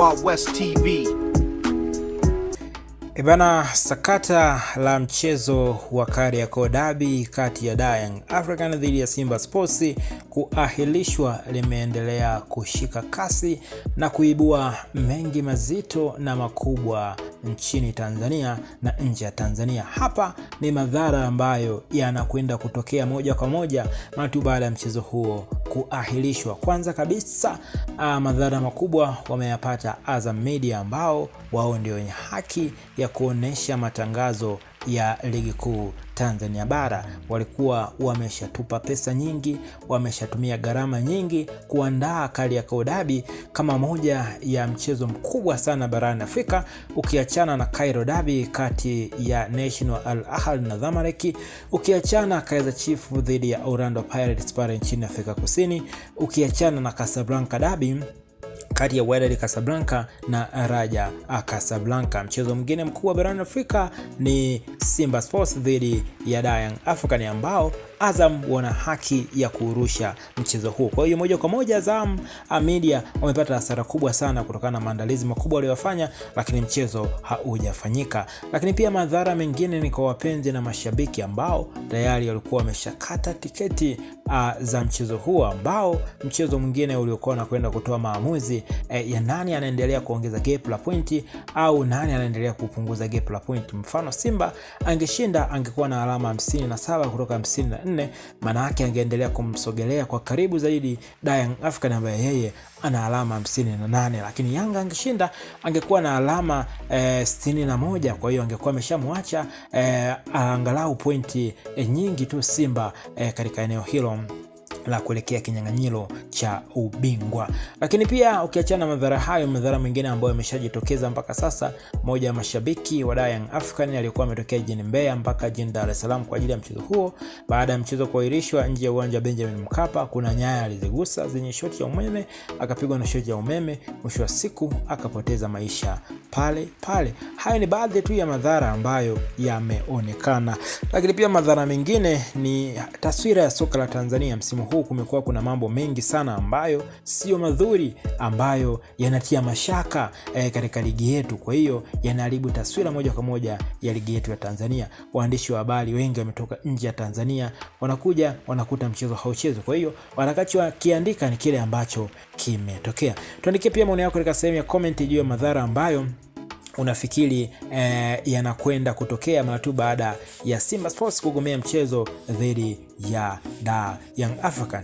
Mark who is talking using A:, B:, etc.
A: Wild West TV.
B: Ibana, sakata la mchezo wa Kariakoo Derby kati ya Young African dhidi ya Simba Sports kuahilishwa limeendelea kushika kasi na kuibua mengi mazito na makubwa nchini Tanzania na nje ya Tanzania. Hapa ni madhara ambayo yanakwenda kutokea moja kwa moja mara tu baada ya mchezo huo kuahilishwa. Kwanza kabisa, madhara makubwa wameyapata Azam Media ambao wao ndio wenye haki ya kuonesha matangazo ya ligi kuu Tanzania bara. Walikuwa wameshatupa pesa nyingi, wameshatumia gharama nyingi kuandaa Kariakoo Derby kama moja ya mchezo mkubwa sana barani Afrika, ukiachana na Cairo Derby kati ya National Al Ahly na Zamalek, ukiachana Kaizer Chiefs dhidi ya Orlando Pirates pale nchini Afrika Kusini, ukiachana na Casablanca Derby kati ya Wydad Casablanca na Raja Casablanca. Mchezo mwingine mkubwa barani Afrika ni Simba Sports dhidi ya Young African ambao Azam wana haki ya kurusha mchezo huo. Kwa hiyo moja kwa moja Azam Media wamepata hasara kubwa sana kutokana na maandalizi makubwa waliyofanya, lakini mchezo haujafanyika. Lakini pia madhara mengine ni kwa wapenzi na mashabiki ambao tayari walikuwa wameshakata tiketi za mchezo huo, ambao mchezo mwingine uliokuwa na kwenda kutoa maamuzi ya nani anaendelea kuongeza gap la pointi au nani anaendelea kupunguza gap la pointi. Mfano, Simba angeshinda angekuwa na alama 57 kutoka 54, maana yake angeendelea kumsogelea kwa karibu zaidi Young African ambaye yeye ana alama 58, lakini Yanga angeshinda angekuwa na alama 61, kwa hiyo angekuwa ameshamwacha angalau pointi nyingi tu Simba katika eneo hilo la kuelekea kinyang'anyiro cha ubingwa. Lakini pia ukiachana madhara hayo, madhara mengine ambayo yameshajitokeza mpaka sasa, moja ya mashabiki wa Young African alikuwa ametokea jijini Mbeya mpaka jijini Dar es Salaam kwa ajili ya mchezo huo. Baada ya mchezo kuahirishwa nje ya uwanja Benjamin Mkapa, kuna nyaya alizigusa zenye shoti ya umeme, akapigwa na shoti ya umeme, mwisho wa siku akapoteza maisha pale pale. Hayo ni baadhi tu ya madhara ambayo yameonekana. Lakini pia madhara mengine ni taswira ya soka la Tanzania. Msimu huu kumekuwa kuna mambo mengi sana ambayo sio mazuri, ambayo yanatia mashaka katika ligi yetu. Kwa hiyo yanaharibu taswira moja kwa moja ya ligi yetu ya Tanzania. Waandishi wa habari wengi wametoka nje ya Tanzania, wanakuja wanakuta mchezo hauchezwi. Kwa hiyo watakachokiandika ni kile ambacho kimetokea. Tuandikie pia maoni yako katika sehemu ya comment juu ya madhara ambayo unafikiri yanakwenda kutokea mara tu baada ya Simba Sports kugomea mchezo dhidi ya Young African.